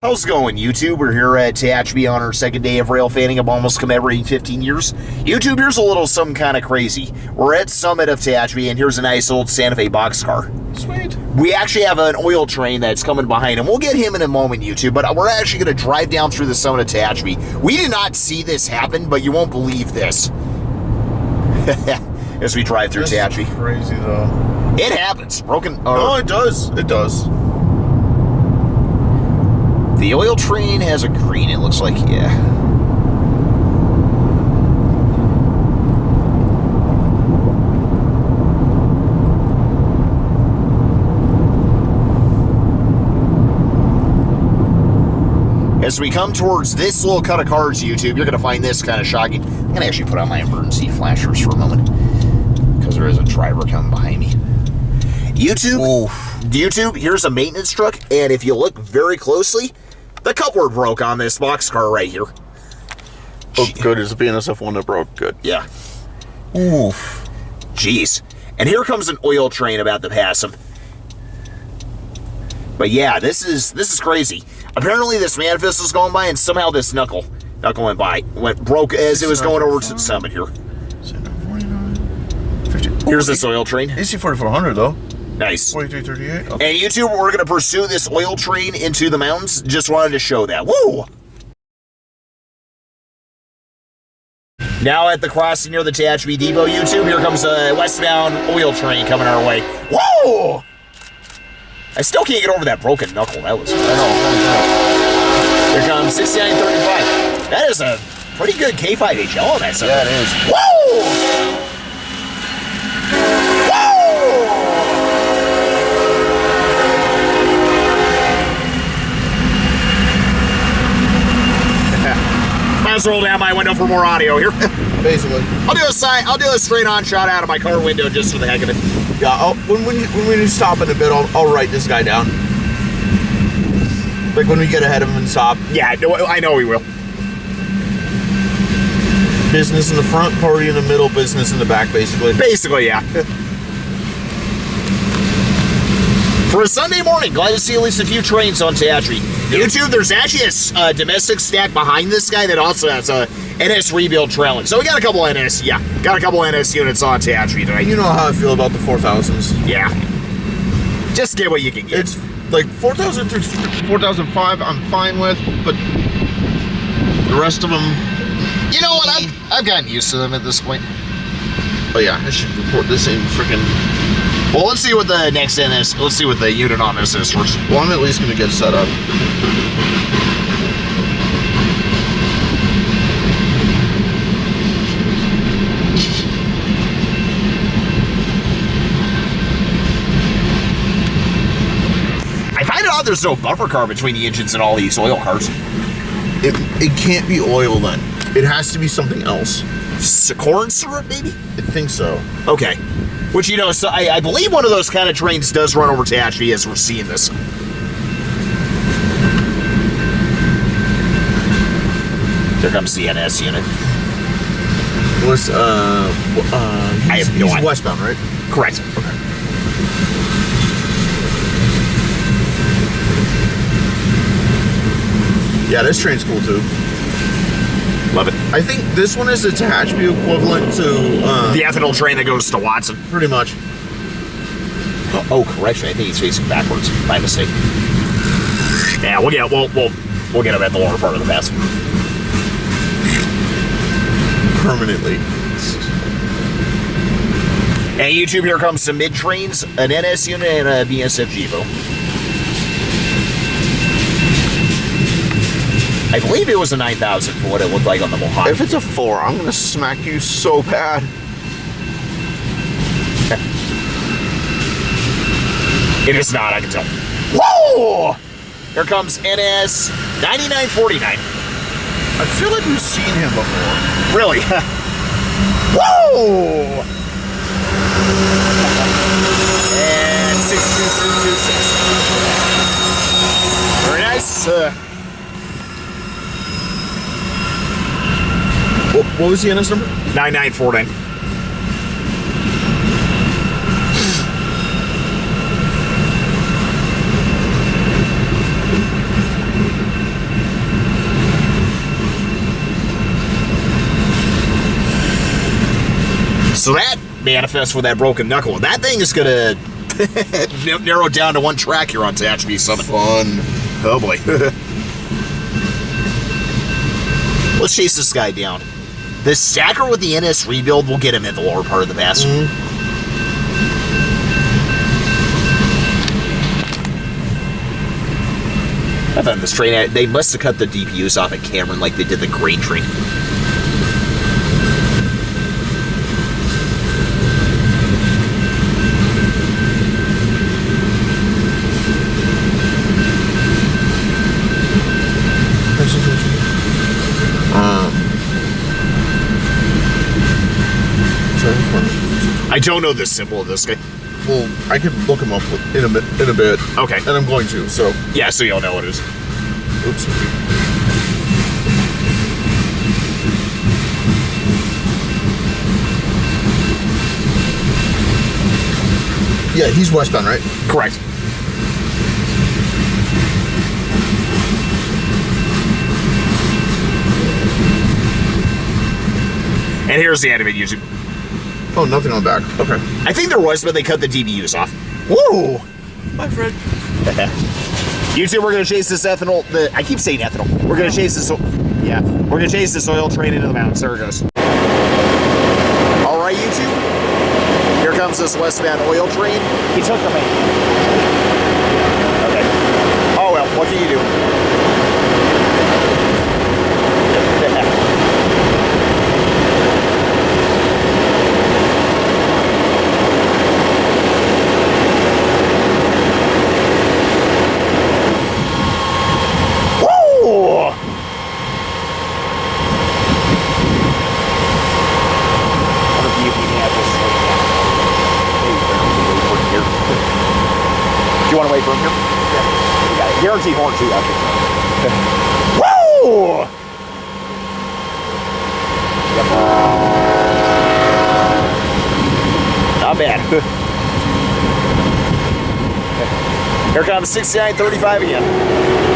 How's it going, YouTube? We're here at Tachapi on our second day of railfanning. I'm almost commemorating 15 years. YouTube, here's a little something kind of crazy. We're at Summit of Tachapi, and here's a nice old Santa Fe boxcar. Sweet. We actually have an oil train that's coming behind him. We'll get him in a moment, YouTube, but we're actually going to drive down through the Summit of Tachapi. We did not see this happen, but you won't believe this. As we drive through Tachapi. Crazy, though. It happens. Broken. No, it does. It does. The oil train has a green, it looks like, yeah. As we come towards this little cut of cars, YouTube, you're going to find this kind of shocking. I'm going to actually put on my emergency flashers for a moment, because there is a driver coming behind me. YouTube, here's a maintenance truck, and if you look very closely, the coupler broke on this boxcar right here. Oh, good. It's a BNSF one that broke. Good. Yeah. Oof. Jeez. And here comes an oil train about to pass him. But yeah, this is crazy. Apparently this manifest was going by, and somehow this knuckle went by. Broke as it was going over to the summit here. 50. Here's this oil train. AC 4400 though. Nice. 4338. Okay. And YouTube, we're going to pursue this oil train into the mountains. Just wanted to show that. Woo! Now at the crossing near the Tachapi Depot, YouTube, here comes a Westbound oil train coming our way. Whoa! I still can't get over that broken knuckle. That was... Here comes 6935. That is a pretty good K5HL on that stuff. Yeah, it is. Whoa! Might roll down my window for more audio here. Basically. I'll do a straight on shot out of my car window just for the heck of it. Yeah, when we stop in a bit, I'll write this guy down. Like when we get ahead of him and stop. Yeah, I know we will. Business in the front, party in the middle, business in the back, basically. Basically, yeah. For a Sunday morning, glad to see at least a few trains on Tachapi. YouTube, there's actually a domestic stack behind this guy that also has a NS rebuild trailing. So we got a couple NS, NS units on Tachapi tonight. You know how I feel about the 4000s. Yeah. Just get what you can get. It's like 4000 through 4005 I'm fine with, but the rest of them... You know what, I've gotten used to them at this point. Oh yeah, I should report this in freaking... Well, let's see what the next NS, let's see what the unit on this is first. Well, I'm at least going to get set up. I find it odd there's no buffer car between the engines and all these oil cars. It can't be oil then. It has to be something else. Corn syrup, maybe? I think so. Okay. Which, you know, so I believe one of those kind of trains does run over Tachapi as we're seeing this. Here comes the NS unit. What's, I have no idea. Westbound, right? Correct. Okay. Yeah, this train's cool too. Love it. I think this one is the Tehachapi equivalent to the ethanol train that goes to Watson. Pretty much. Oh, correction. I think he's facing backwards. My mistake. Yeah, we'll get him at the lower part of the pass. Permanently. And YouTube, here comes some mid trains, an NS unit, and a BNSF Jevo. I believe it was a 9000 for what it looked like on the Mojave. If it's a 4, I'm gonna smack you so bad. It is not, I can tell. Whoa! Here comes NS 9949. I feel like we've seen him before. Really? Whoa! And 62326. Very nice. What was the NS number? 9949. So that manifests with that broken knuckle. And that thing is going to narrow down to one track here on Tachapi Summit. Fun. Oh boy. Let's chase this guy down. The stacker with the NS rebuild will get him in the lower part of the pass. I thought this train, they must have cut the DPUs off at Cameron like they did the grain train. I don't know the symbol of this guy. Well, I could look him up in a bit. Okay. And I'm going to, so. Yeah, so you'll know what it is. Oops. Yeah, he's westbound, right? Correct. And here's the animated YouTube. Oh, nothing on the back. Okay. I think there was, but they cut the DBUs off. Woo! My friend. YouTube, we're gonna chase this ethanol. I keep saying ethanol. We're gonna chase this. Yeah, we're gonna chase this oil train into the mountains. There it goes. All right, YouTube. Here comes this westbound oil train. He took the main. Okay. Oh well, what can you do? Guaranteed horn too after. Woo! Yep. Not bad. Here comes 6935 again.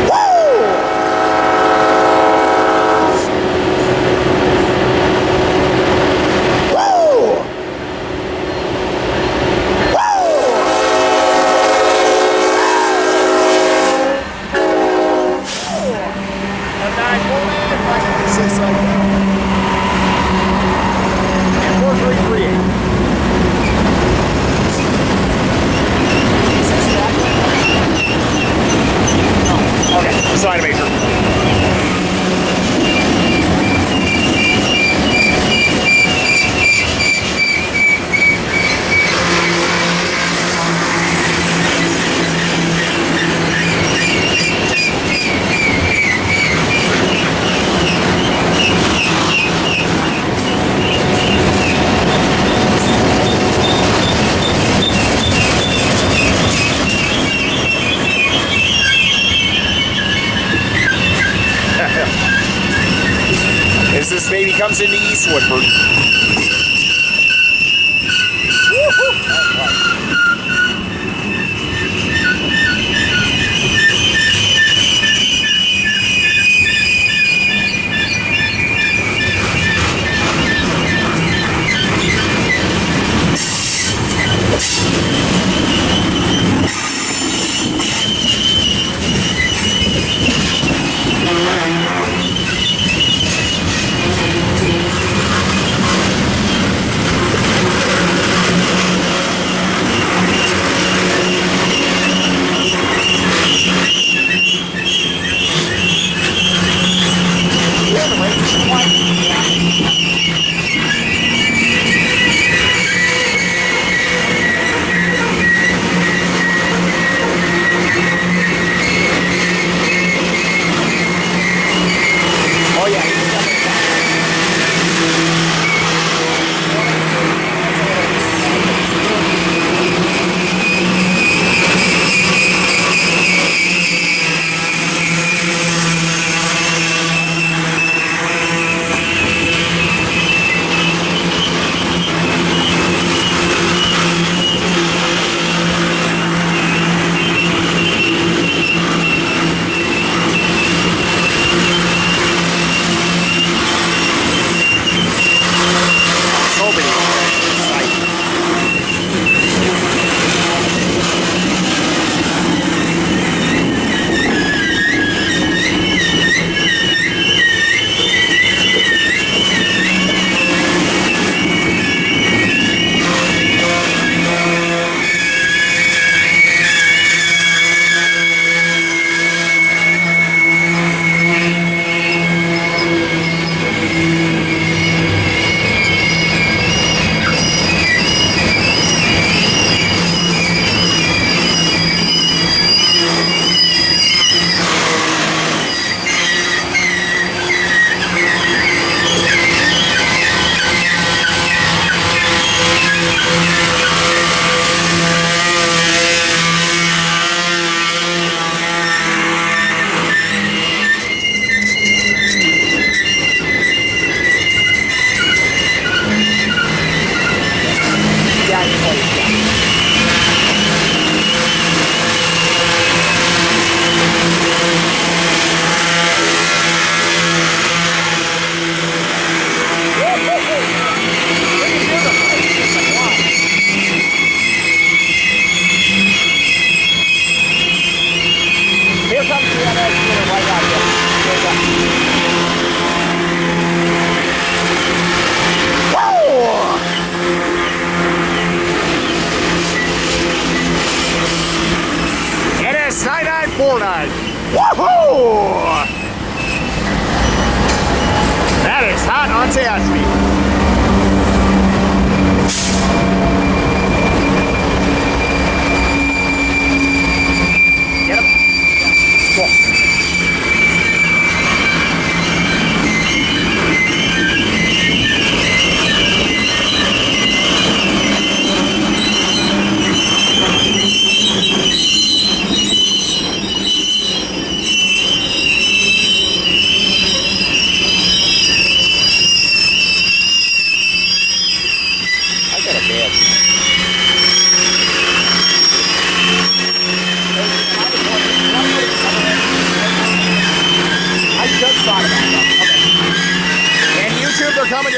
Woo! This baby comes into East Woodford.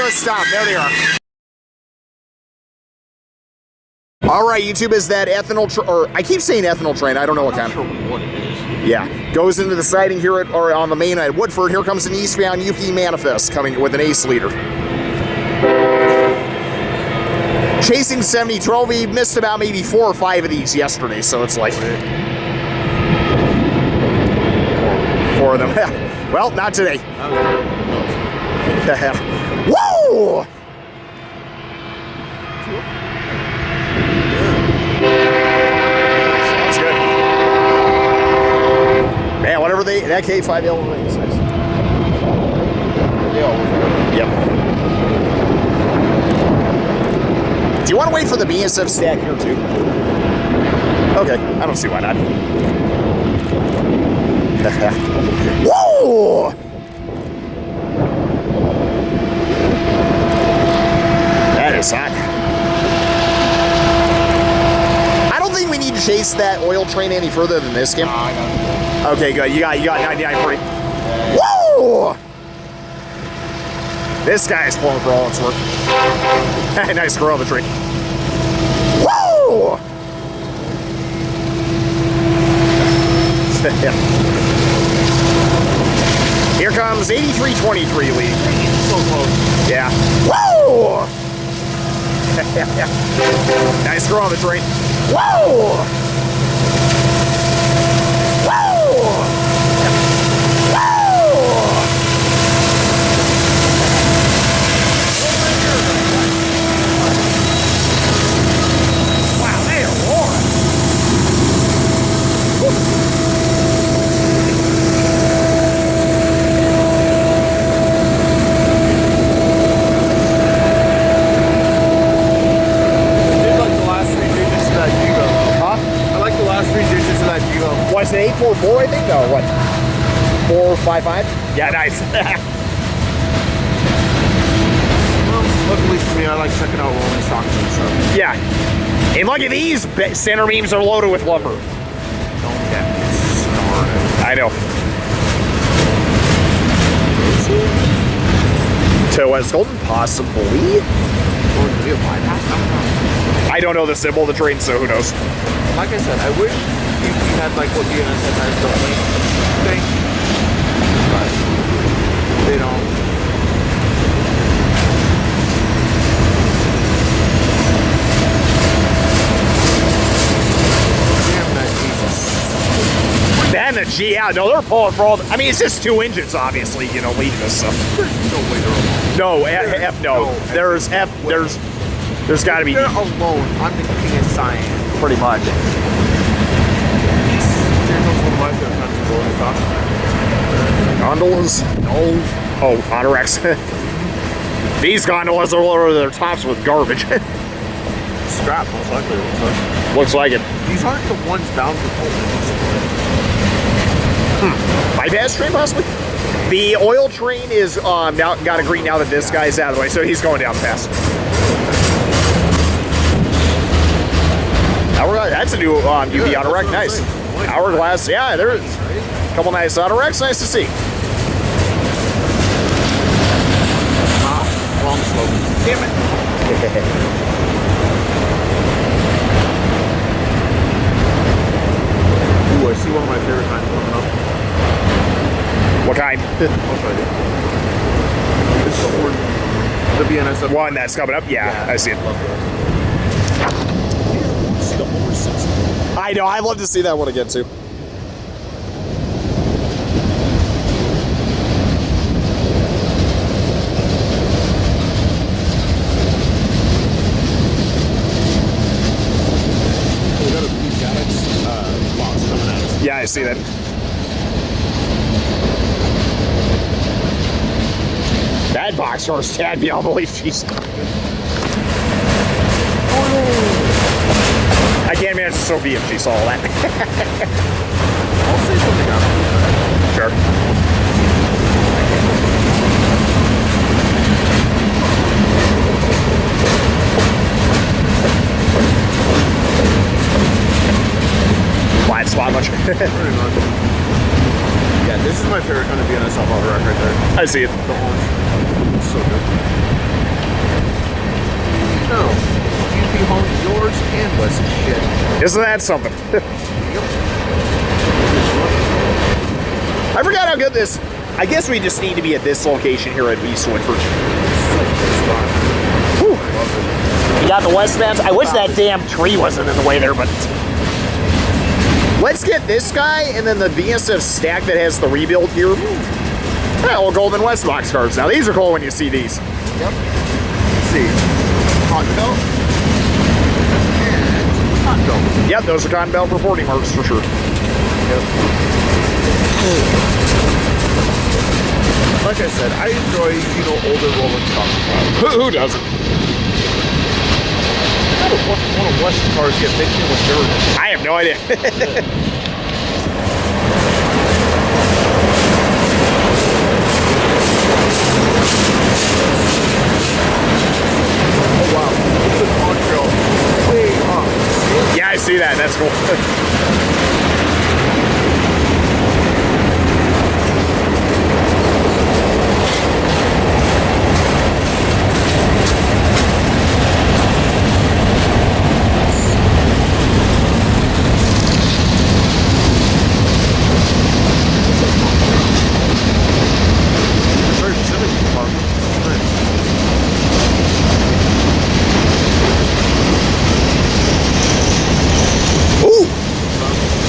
hear a stop. There they are. All right, YouTube, is that ethanol, or I keep saying ethanol train. I don't know what kind. I'm not sure what it is. Yeah, goes into the siding here or on the main at Woodford. Here comes an Eastbound UP manifest coming with an ace leader. Chasing 7012, we missed about maybe 4 or 5 of these yesterday, so it's like 4 of them. Well, not today. Whoa! Sounds good. Man, whatever that K5L is nice. Yep. Do you want to wait for the BNSF stack here too? Okay, I don't see why not. Whoa! That is hot. I don't think we need to chase that oil train any further than this, Kim. I got it. Okay, good. You got 99 free. Whoa! This guy's pulling for all it's worth. Nice girl on the tree. Whoa! Here comes 8323 lead. So close. Yeah. Whoa! Nice girl on the train. Whoa! Whoa! Was it 844, I think? No, what? 455? Yeah, nice. Well, luckily for me, I like checking out rolling stocks and stuff. Yeah. And look at these center beams are loaded with lumber. Don't get me started. I know. To West Golden, possibly. Or do you bypass? I don't know the symbol of the train, so who knows? Like I said, I wish we had like what BNSF has the link thing, but they don't. Damn that Jesus. And the G, yeah, no, they're pulling for all. I mean, it's just 2 engines, obviously, you know, leading this stuff. There's no way they're alone. No, F, no. There's F, there's got to be. They're alone. I'm the king of science. Pretty much. Gondolas? No. Oh, Autorex. These gondolas are lower their tops with garbage. Scrap, most likely. Looks like it. These aren't the ones bound for Poland. Bypass train, possibly? The oil train is now got a green now that this guy's out of the way, so he's going down fast. That's a new UV Autorex. Nice. Hourglass. Yeah, there's a couple nice Autorex. Nice to see. Wrong slope. Damn it. Ooh, I see one of my favorite kinds coming up. What kind? I'll show you. It's the BNSF one that's coming up? Yeah, I see it. I know, I'd love to see that one again too. We got a box coming at us. Yeah, I see that. That boxcar's tagged beyond belief, jeez. I can't imagine Sophie if she saw all that. I'll say something after. Sure. Blind spot much. Pretty much. Yeah, this is my favorite kind of BNSF auto rack right there. I see it. The orange. It's so good. own yours and Wes's shit. Isn't that something? I forgot how good this... I guess we just need to be at this location here at East Woodford. Whew. You got the Westbound. I wish that damn tree wasn't in the way there, but... Let's get this guy and then the BNSF stack that has the rebuild here. Yeah, well, Golden West box cars. Now, these are cool when you see these. Yep. Let's see. Cotton belt. And cotton belt. Yep, those are cotton belt reporting marks for sure. Yep. Like I said, I enjoy, older rolling cars. Who doesn't? How do one of West's cars get mixed in with dirt? I have no idea. Oh wow, the contrail way up. Yeah, I see that. That's cool.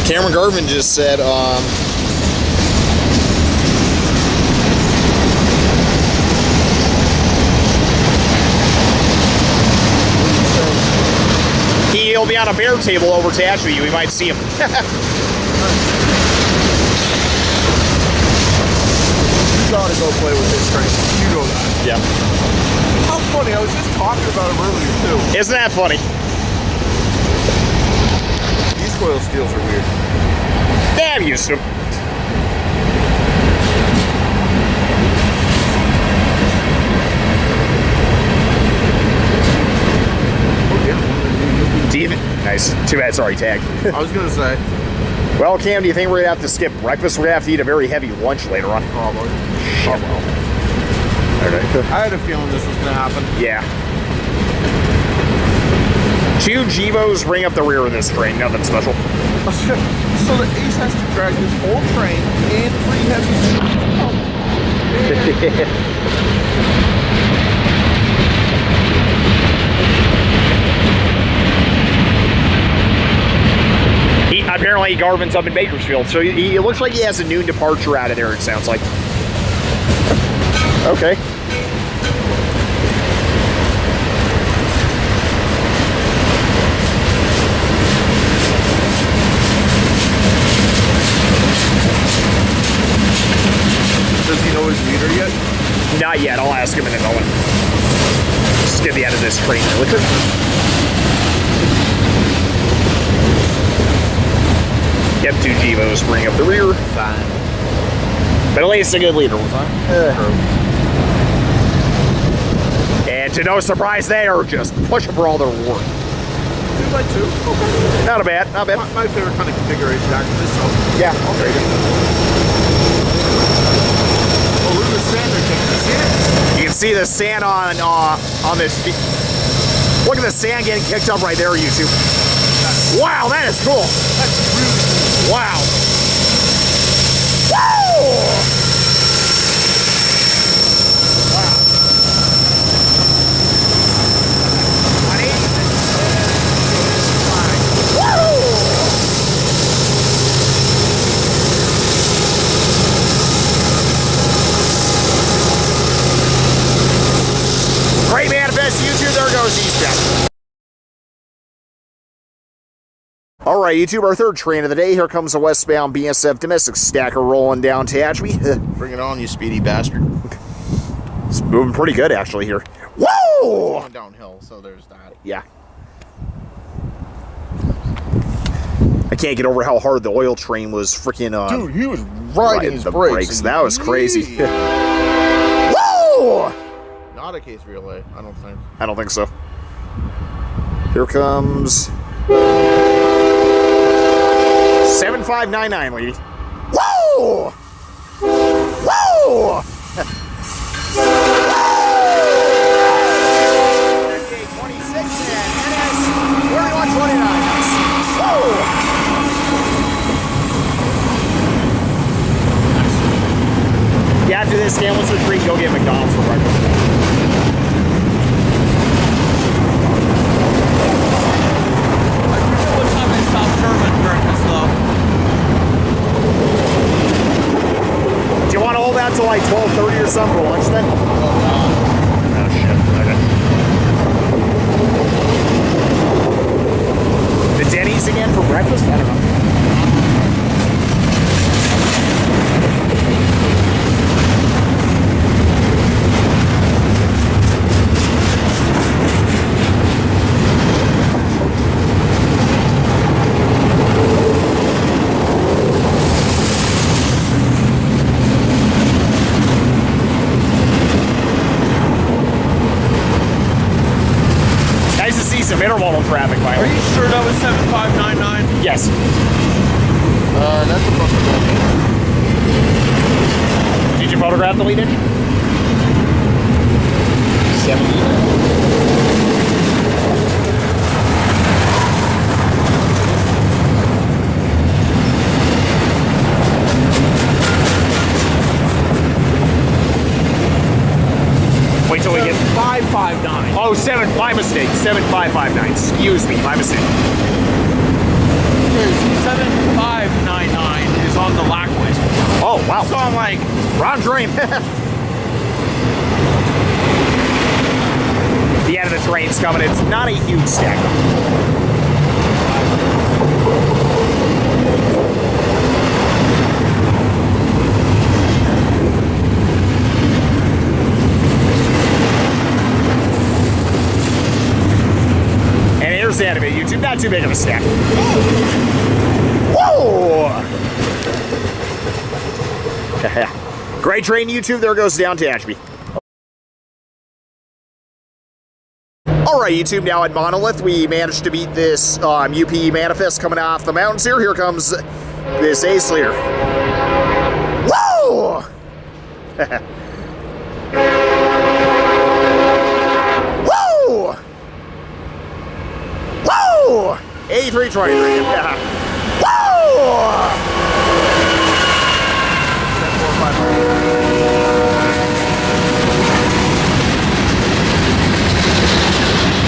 Cameron Garvin just said, he'll be on a bear table over Tachapi. We might see him. You gotta go play with this train. You know that. Yeah. How funny. I was just talking about him earlier, too. Isn't that funny? These coil steels are weird. Yeah, I'm used to them. Nice. Too bad it's already tagged. I was gonna say. Well, Cam, do you think we're gonna have to skip breakfast? We're gonna have to eat a very heavy lunch later on. Probably. Shit. Oh well. Alright. I had a feeling this was gonna happen. Yeah. 2 Gevos bring up the rear of this train. Nothing special. So the Ace has to drag this whole train and 3 heavy. Oh, man. Apparently, Garvin's up in Bakersfield, so it looks like he has a noon departure out of there, it sounds like. Okay. Does he know his meter yet? Not yet. I'll ask him in a moment. Just get the end of this train really quick. Yep, 2 Gevos bring up the rear. Fine. But at least a good leader. Fine. And to no surprise, they are just pushing for all their work. 2x2. Okay. Not a bad, not bad. My favorite kind of configuration actually, so. Yeah, I'll trade it. Oh, look at the sand they're taking. You see it? You can see the sand on this. Look at the sand getting kicked up right there, YouTube. Wow, that is cool. That's really cool. Wow. Woo! Wow. 180. Woo! Great manifest, YouTube. There goes Eastbound. All right, YouTube, our third train of the day. Here comes a Westbound BNSF domestic stacker rolling down Tachapi. Bring it on, you speedy bastard. It's moving pretty good, actually, here. Whoa! Going downhill, so there's that. Yeah. I can't get over how hard the oil train was freaking on. Dude, he was riding his brakes. That was crazy. Whoa! Not a case relay, I don't think. I don't think so. Here comes 7599, lady. Whoa! Whoa! 26 and NS after this scan, let's retreat and go get McDonald's for breakfast. I forget what time they stop serving breakfast, though. Do you want to hold out till like 12:30 or something for lunch then? Oh, shit. Okay. The Denny's again for breakfast? I don't know. Some intermodal traffic, by the way. Are you sure that was 7599? Yes. That's a possibility. Did you photograph the lead engine? 70. Wait till we get 559. Oh, 7. My mistake. 7559. Excuse me. My mistake. 7599 is on the lack list. Oh, wow. So I'm like, Wrong train. The end of the train's coming. It's not a huge stack. Here's the end of it, YouTube. Not too big of a stack. Whoa! Great train, YouTube. There goes down Tachapi. All right, YouTube. Now at Monolith, we managed to beat this UP manifest coming off the mountains here. Here comes this ace leader. Whoa! Whoa! Whoa! 8323. Yeah. Whoa!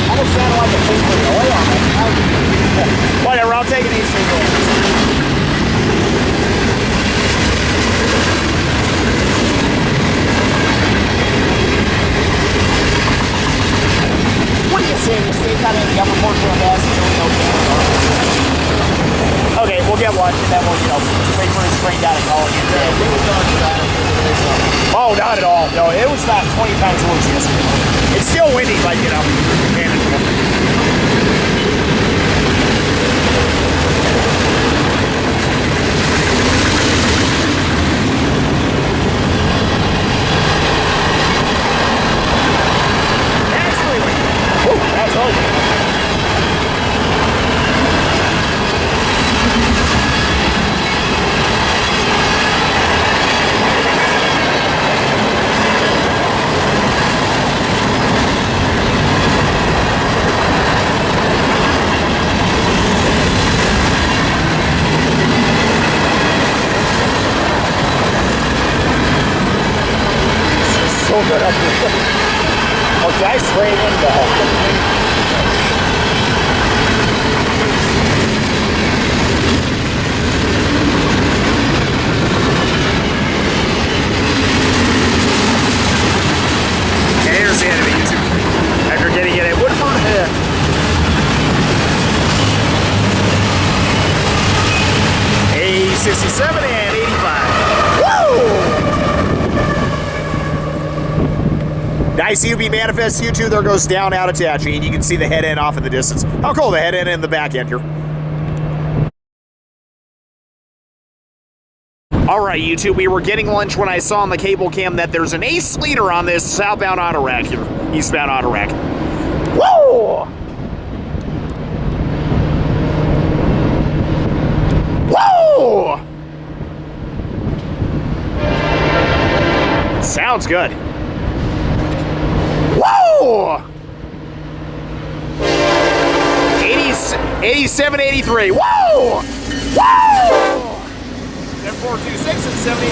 Almost sounded like a thing for the oil on it. Whatever, I'll take an East What do you say? You stay kind of in the upper portion of gas until we know Okay, we'll get lunch and then we'll, wait for his train down and call it in. Oh, not at all. No, it was about 20 times worse yesterday. It's still windy, but, manageable. That's really windy. Woo, that's over. So good up here. Oh, did I spray it in the And here's the end of it, YouTube. After getting it at Woodford. 67 and 85. Woo! Nice UB manifest, YouTube. There goes down out of Tachapi, and you can see the head end off in the distance. How cool, the head end and the back end here. All right, YouTube, we were getting lunch when I saw on the cable cam that there's an ace leader on this southbound auto rack here. Eastbound auto rack. Woo! Woo! Sounds good. Whoa! 87, 83. Whoa! Whoa! 426 and 70.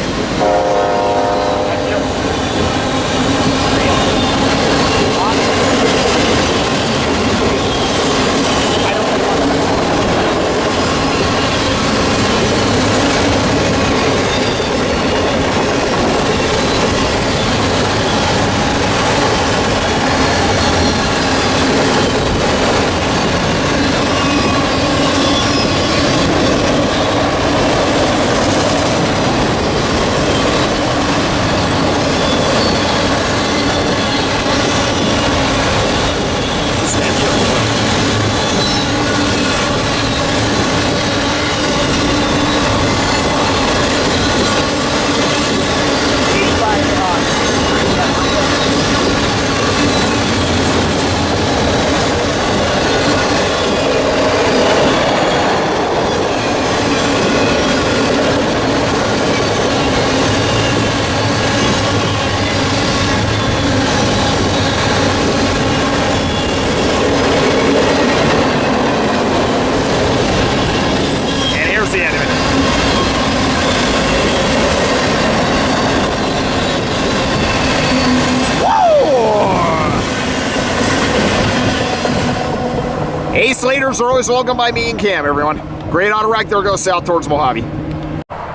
Ace leaders are always welcome by me and Cam, everyone. Great auto rack. There goes south towards Mojave.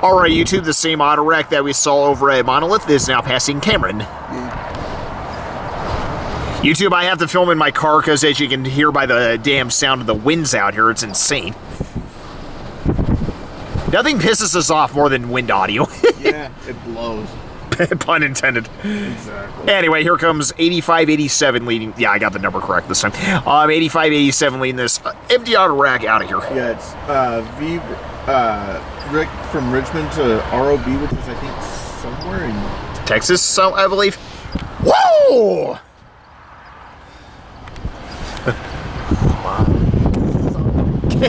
All right, YouTube, the same auto rack that we saw over at Monolith is now passing Cameron. YouTube, I have to film in my car because as you can hear by the damn sound of the winds out here, it's insane. Nothing pisses us off more than wind audio. Yeah, it blows. Pun intended. Exactly. Anyway, here comes 8587 leading. Yeah, I got the number correct this time. 8587 leading this empty auto rack out of here. Yeah, it's Rick from Richmond to ROB, which is I think somewhere in Texas, so I believe. Whoa!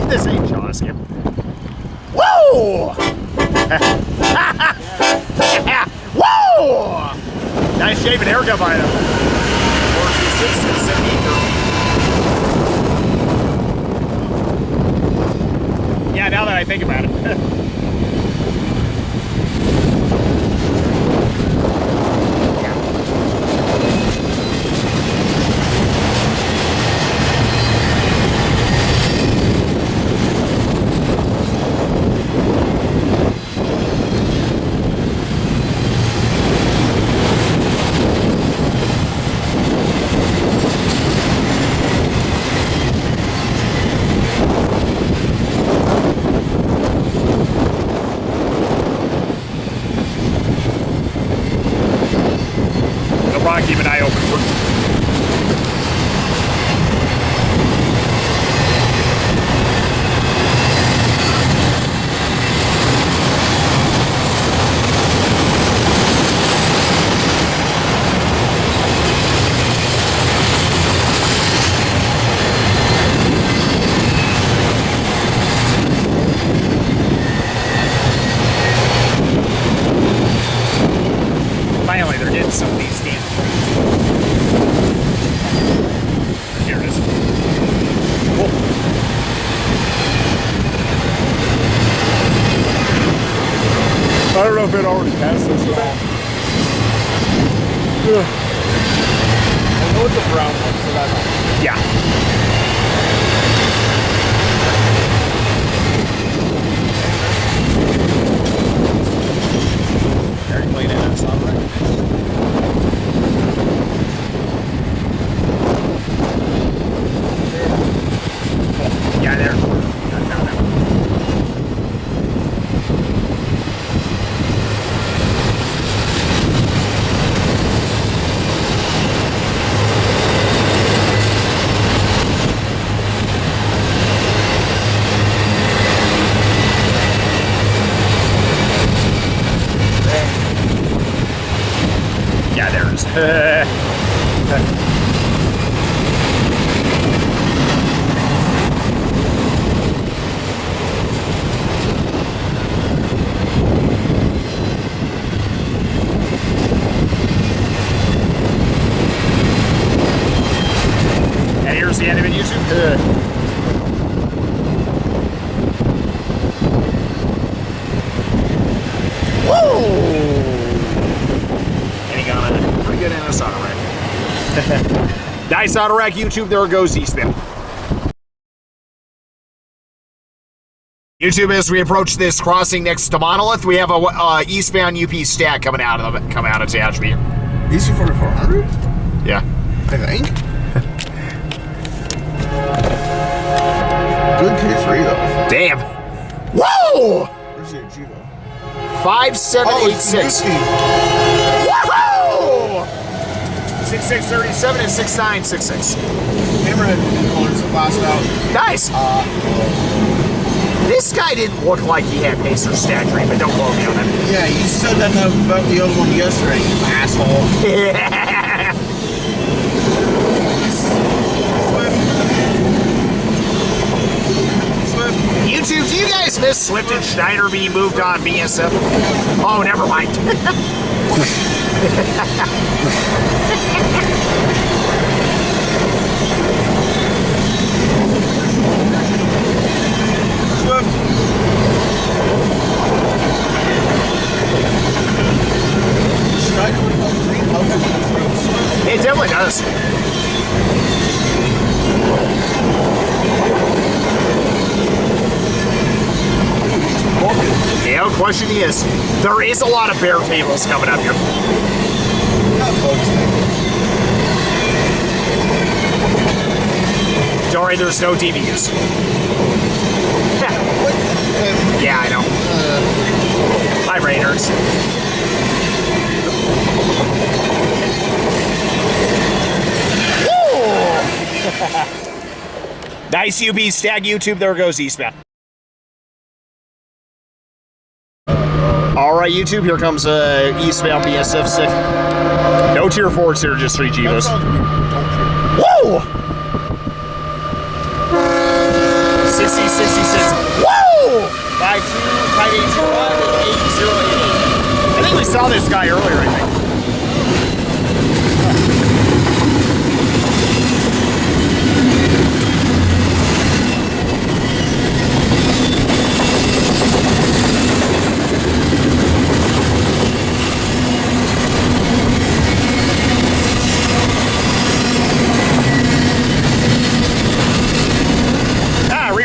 This ain't Jaws here. Whoa! Whoa! Nice shaving haircut by them. Yeah, now that I think about it. Keep an eye open for. Finally, they're getting some of these damn. Here it is. Whoa. I don't know if it already passed this or not. I know it's a brown one, so that's Yeah. Are you playing in that song, right? Yeah, there. Yeah, there's. And here's the end of it, YouTube. Whoa! And he got a pretty good NS auto rack. Nice auto rack, YouTube. There goes Eastbound. YouTube, as we approach this crossing next to Monolith, we have a Eastbound UP stack coming out of Tachapi. EC 4400? Yeah. I think. Good K3 though. Damn. Whoa! Where's the AG though? 5786. Woohoo! 6637 and 6966. Hammerhead colors that last out. Nice. This guy didn't look like he had pacer stature, but don't quote me on that. Yeah, you said that about the other one yesterday, you asshole. Swift. YouTube, do you guys miss Swift and Schneider being moved on BNSF? Oh, never mind. Swift. Schneider would have green logo through Swift. It definitely does. question is, there is a lot of bear tables coming up here. Don't worry, there's no DVUs. Yeah, I know. Hi, Raiders. Nice UB stag YouTube. There goes Eastbound. All right, YouTube. Here comes Eastbound BNSF 6. No tier 4s here, just 3 Givos. Whoa! 60, 66. Whoa! 52825 and 8088. I think we saw this guy earlier, I think.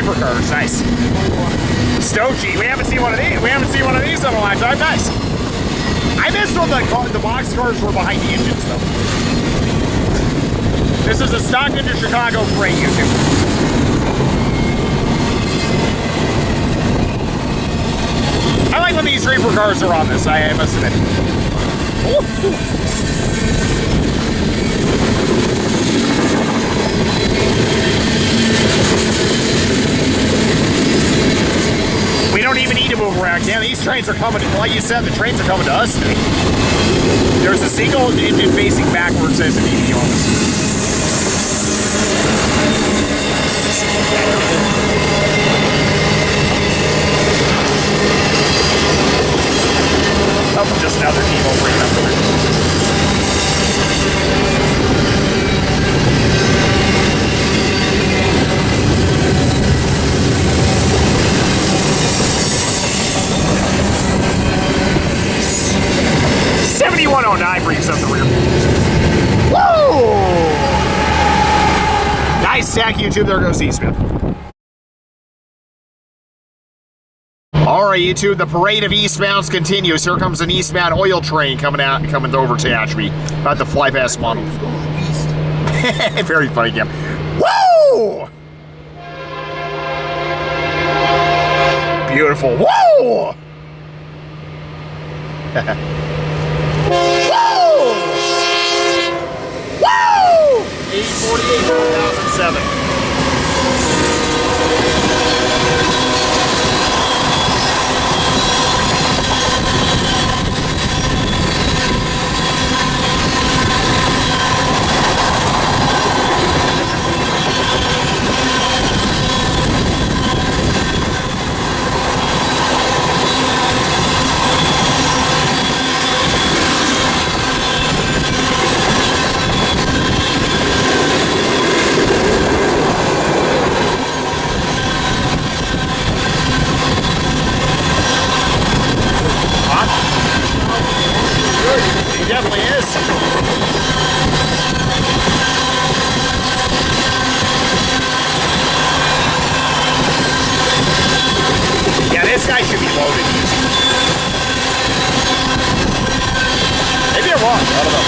Cars, nice. Stochi, we haven't seen one of these. We haven't seen one of these in a long time. Nice. I missed when the box cars were behind the engines, though. This is a stock into Chicago freight, YouTube. I like when these reefer cars are on this. I must admit. Ooh. We don't even need to move around, Cam. These trains are coming, like you said, the trains are coming to us today. There's a single engine facing backwards as an EV on this. Oh, just another Evo bringing up the rear. 7109 brings up the rear. Woo! Nice stack, YouTube. There goes Eastbound. All right, YouTube. The parade of Eastbounds continues. Here comes an Eastbound oil train coming over to Tachapi. About to fly past Monolith. Very funny, Cam. Woo! Beautiful. Woo! Woo! Woo! 848 2007. Definitely is. Yeah, this guy should be loaded easy. Maybe I'm wrong. I don't know.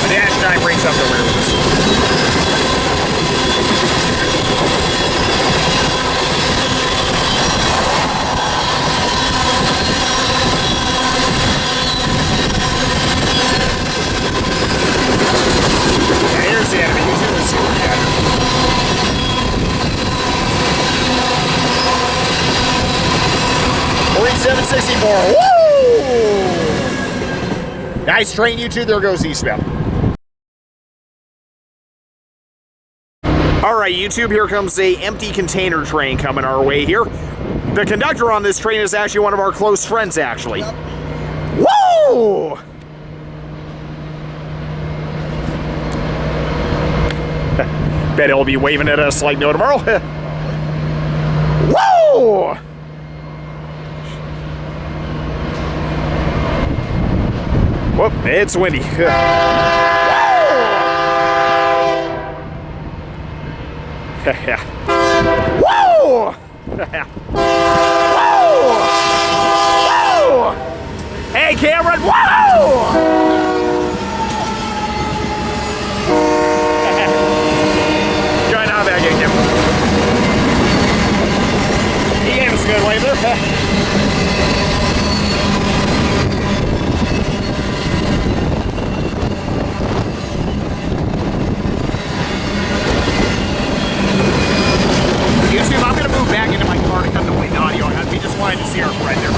The Dash 9 brings up the rear with this. Here's the enemy. Let's see what we got. 4764. Woo! Nice train, YouTube. There goes Eastbound. All right, YouTube. Here comes a empty container train coming our way here. The conductor on this train is actually one of our close friends, actually. Woo! Bet he'll be waving at us like no tomorrow. Woo! Whoop, it's windy. Whoa! Whoa! Whoa! Hey, Cameron! Whoa! Try not back in, Cameron. He gave us a good wave there. YouTube, I'm going to move back into my car to cut the wind audio. We just wanted to see our friend there.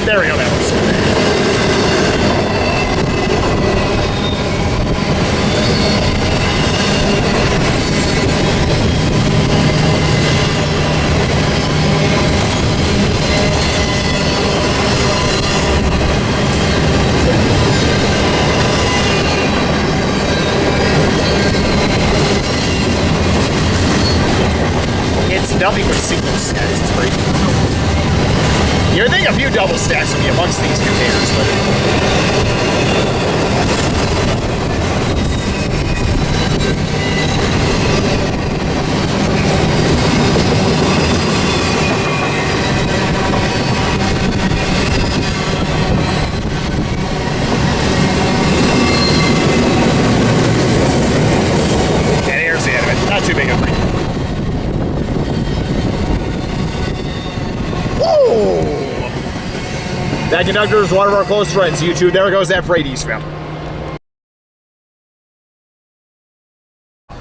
There we go, that was It's nothing but single stacks. It's crazy. You would think a few double stacks would be amongst these containers, but and here's the end of it. Not too big of a thing. That Conductor is one of our close friends, YouTube. There goes that freight eastbound.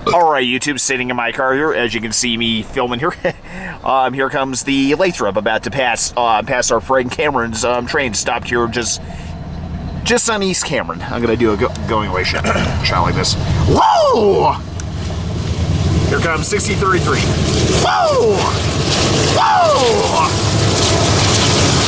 Alright, YouTube, sitting in my car here, as you can see me filming here. Here comes the Lathrop about to pass our friend Cameron's train, stopped here just on East Cameron. I'm gonna do a going away shot like this. Whoa! Here comes 6033. Whoa! Whoa!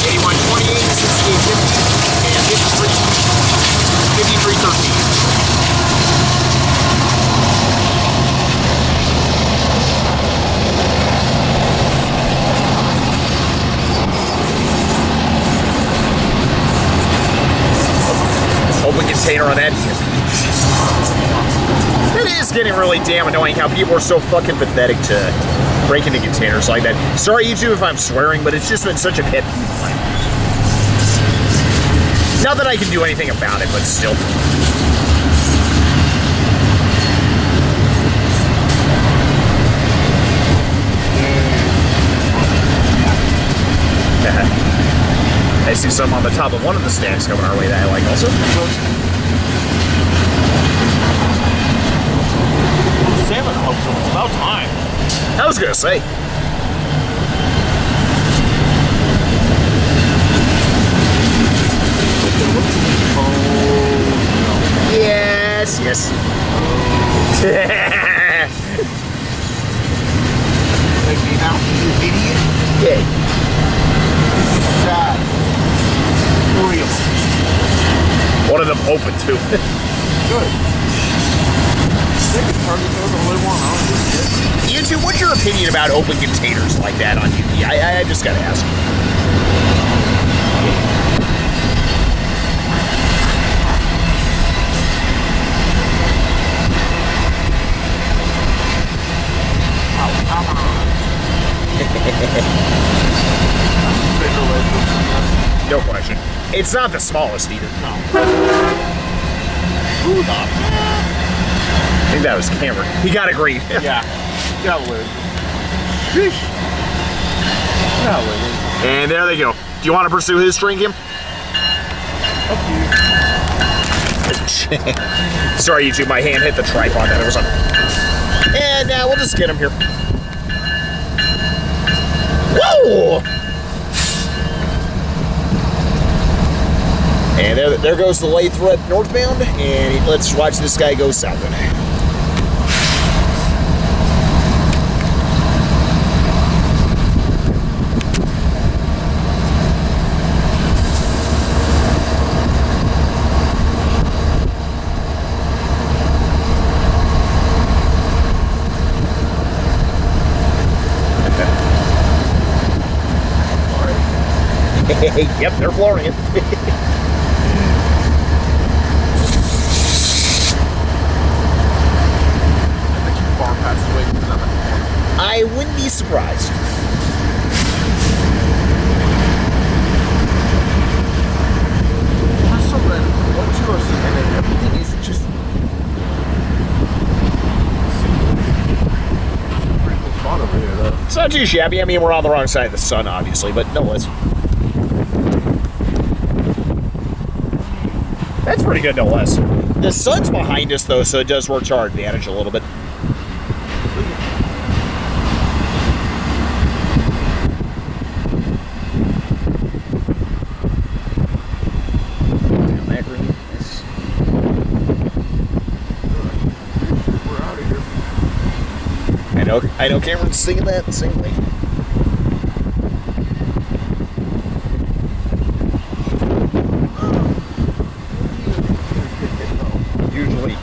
8128, 6850, and 5313. Open container on that. It is getting really damn annoying how people are so fucking pathetic to break into containers like that. Sorry, YouTube, if I'm swearing, but it's just been such a pet peeve of mine. Not that I can do anything about it, but still. I see some on the top of one of the stacks coming our way that I like also. Salmon hopes it's about time. I was gonna say. Yes, yes. Like me now, you idiot. Yeah. Sad. Real. One of them open too. Good. YouTube, what's your opinion about open containers like that on UP? I just gotta ask. No question. It's not the smallest either. No. I think that was Cameron. He got agreed. Yeah. Got weird. Sheesh. Got weird. And there they go. Do you want to pursue his string, Kim? Up to you. Sorry, YouTube. My hand hit the tripod that it was on. And now we'll just get him here. Whoa! And there goes the Lathrop northbound, and let's watch this guy go southbound. Yep, they're flooring it. Far past waiting for them. I wouldn't be surprised. We're so random. 1, 2, and then everything is just. It's a pretty cool spot over here, though. It's not too shabby. I mean, we're on the wrong side of the sun, obviously, but no less. That's pretty good, no less. The sun's behind us, though, so it does work to our advantage a little bit. I know Cameron's singing that the same way. Usually.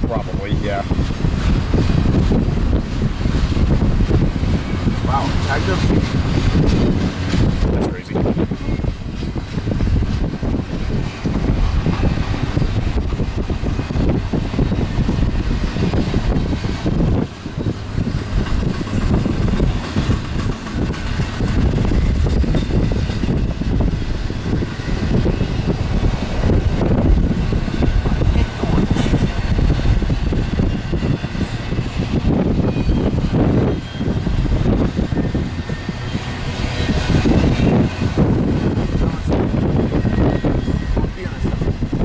Probably, yeah. Wow, tagged up. That's crazy.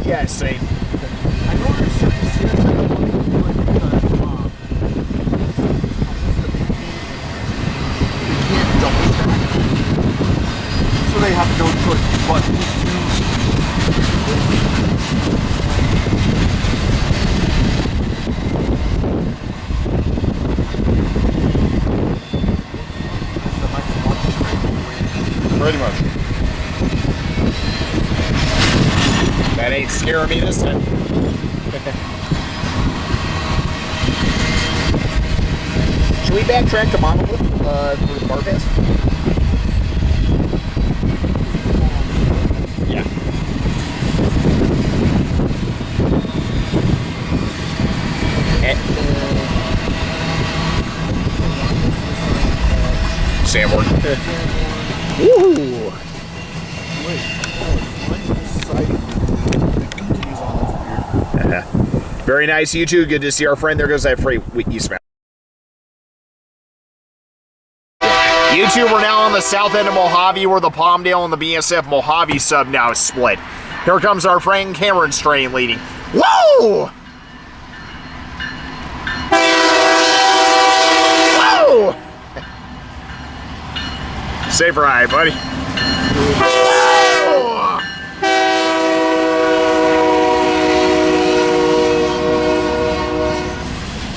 Yeah, same. I know there's certain CSI that want to do it because they can't double stack. So they have no choice but to do Pretty much. That ain't scaring me this time. Should we backtrack to Monolith for the bar pass? Yeah. Sanborn. Woohoo! Very nice, you two. Good to see our friend. There goes that freight Eastbound. You two, we're now on the south end of Mojave, where the Palmdale and the BNSF Mojave sub now is split. Here comes our friend Cameron's train leading. Whoa! Whoa! Safe ride, buddy.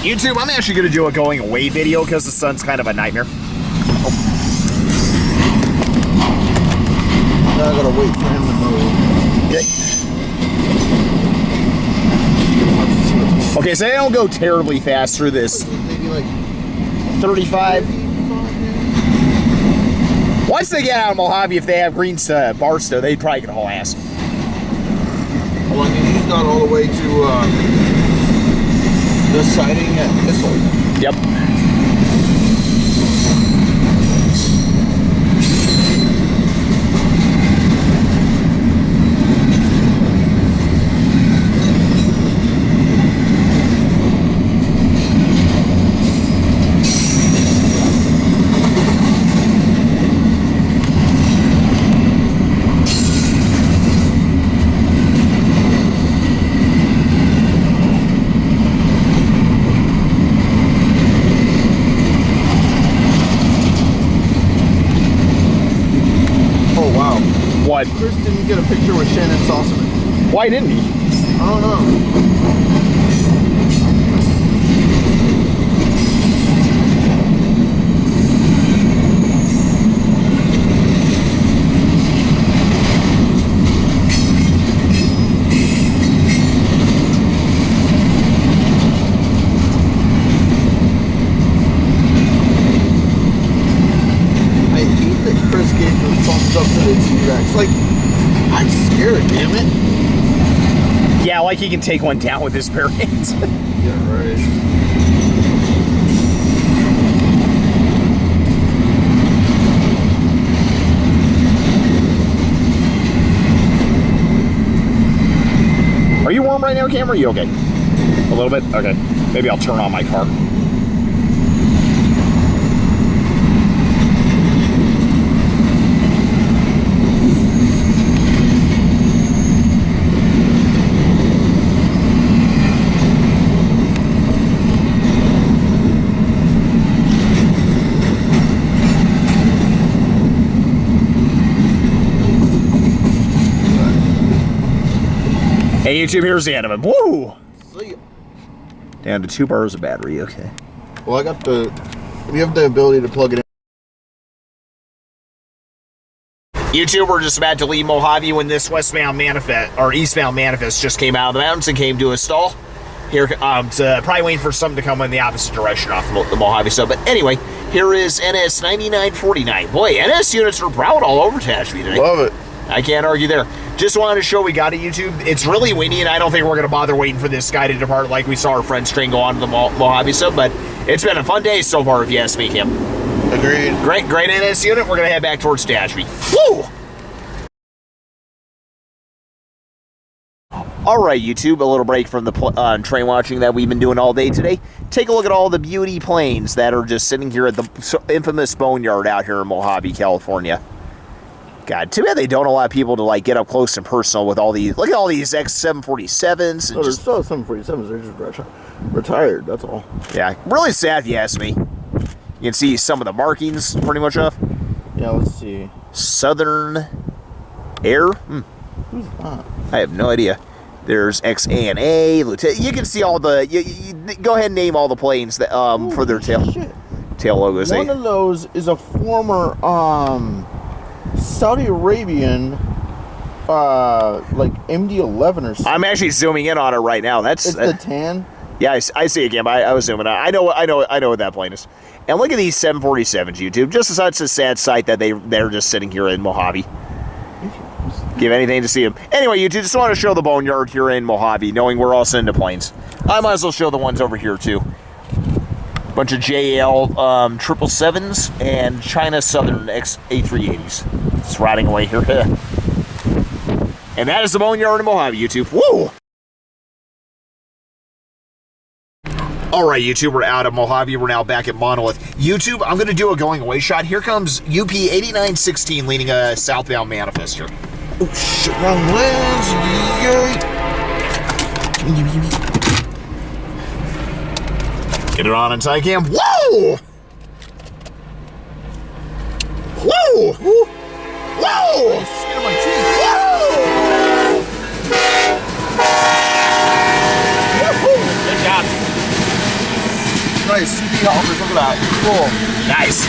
YouTube, I'm actually going to do a going away video because the sun's kind of a nightmare. Now I gotta wait for him to move. Okay, so they don't go terribly fast through this. Maybe like 35. Once they get out of Mojave, if they have greens to Barstow, they'd probably get a whole ass. Well, I mean, he's got all the way to the sighting at Thistle. Yep. What? Chris didn't get a picture with Shannon Sossaman. Why didn't he? I don't know. big T-Rex. Like, I'm scared, damn it. Yeah, like he can take one down with his bare hands. Yeah, right. Are you warm right now, Cam? Are you okay? A little bit? Okay. Maybe I'll turn on my car. Hey YouTube, here's the end of it. Woo! See? Down to 2 bars of battery, okay. Well, I got the... We have the ability to plug it in. YouTube, we're just about to leave Mojave when this westbound manifest, or eastbound manifest just came out of the mountains and came to a stall. Here, probably waiting for something to come in the opposite direction off the Mojave sub. But anyway, here is NS 9949. Boy, NS units are proud all over Tehachapi today. Love it. I can't argue there. Just wanted to show we got a YouTube. It's really windy, and I don't think we're going to bother waiting for this guy to depart like we saw our friend's train go on to the Mojave sub, but it's been a fun day so far, if you ask me, Kim. Agreed. Great NS unit. We're going to head back towards Tehachapi. Woo! All right, YouTube, a little break from the train watching that we've been doing all day today. Take a look at all the beauty planes that are just sitting here at the infamous Boneyard out here in Mojave, California. God, too bad they don't allow people to like get up close and personal with all these. Look at all these X747s. And there's still 747s. They're just retired. That's all. Yeah, really sad if you ask me. You can see some of the markings pretty much off. Yeah, let's see. Southern Air. Who's that? I have no idea. There's XA&A, Lieutenant. You can see all the. You go ahead and name all the planes that for their tail logos. One of those is a former Saudi Arabian like MD-11 or something. I'm actually zooming in on it right now. It's the tan. Yeah, I see it again. But I was zooming on. I know what that plane is. And look at these 747s, YouTube. Just such a sad sight that they're just sitting here in Mojave. Give anything to see them. Anyway, YouTube, just want to show the Boneyard here in Mojave, knowing we're also into planes. I might as well show the ones over here, too. Bunch of JL 777s and China Southern A380s. It's riding away here. And that is the Boneyard in Mojave, YouTube. Woo! All right, YouTube, we're out of Mojave. We're now back at Monolith. YouTube, I'm going to do a going away shot. Here comes UP 8916 leading a southbound manifest here. Oh, shit, wrong lens. Get it on in tight cam. Whoa! Whoa! Whoa! Whoa! Skin of my teeth. Whoa! Good job. Nice. CD hoppers. Look at that. Cool. Nice.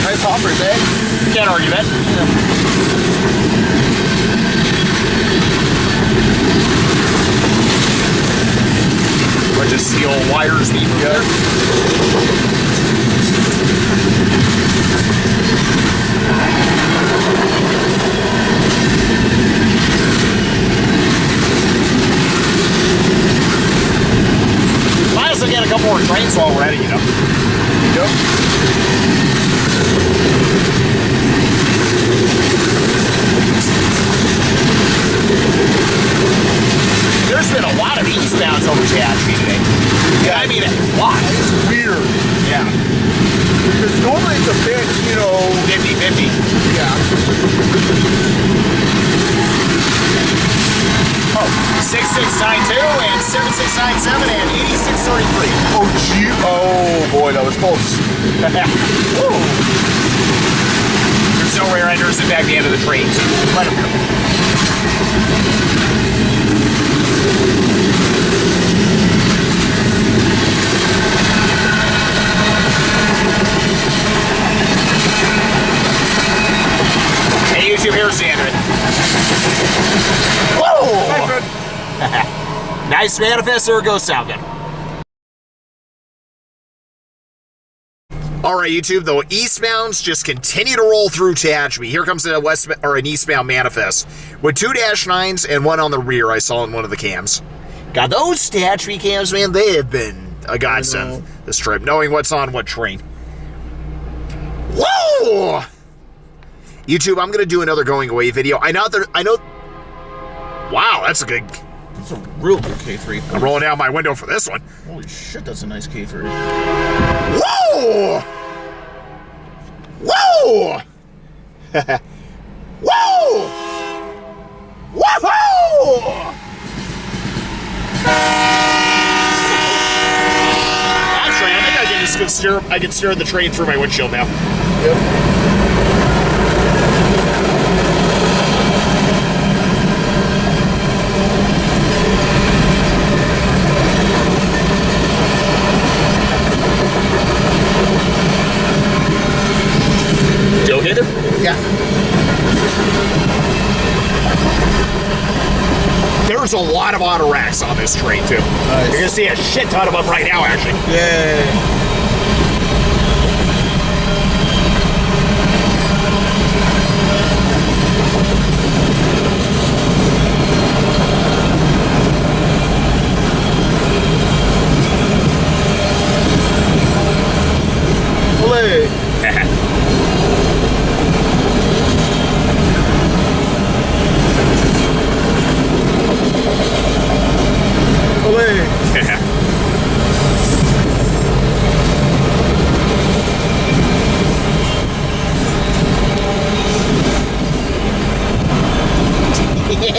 Nice hoppers, eh? Can't argue that. Bunch of steel wires being together. Might as well get a couple more trains while we're at it, you know. Yep. There's been a lot of eastbounds over Tehachapi today. Yeah, I mean, a lot. It's weird. Yeah. Because normally it's a bit, 50-50. Yeah. Oh, 6692 and 7697 and 8633. Oh, gee. Oh, boy, that was close. Woo. There's no rear enders in back the end of the train, so let them go. Hey, YouTube, here's the end of it. Whoa! Nice manifest, or go southbound. All right, YouTube, the eastbounds just continue to roll through Tehachapi. Here comes an eastbound manifest with 2 -9s and one on the rear I saw in one of the cams. God, those Tehachapi cams, man, they have been a godsend this trip, knowing what's on what train. Whoa! YouTube, I'm going to do another going away video. I know. Wow, that's a good... It's a real good K3. I'm rolling down my window for this one. Holy shit, that's a nice K3. Whoa! Whoa! Whoa! Whoa! Actually, I think I can steer the train through my windshield now. Yep. Still hit him? Yeah. There's a lot of auto racks on this train, too. Nice. You're going to see a shit ton of them right now, actually. Yay.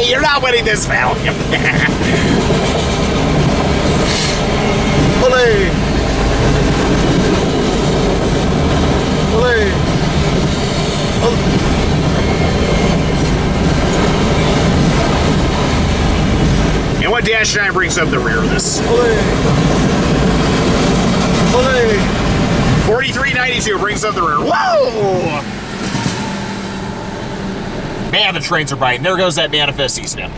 You're not winning this battle. Olé! Olé! And what -9 brings up the rear of this? Olé! Olé! 4392 brings up the rear. Whoa! Man, the trains are biting. There goes that manifest eastbound.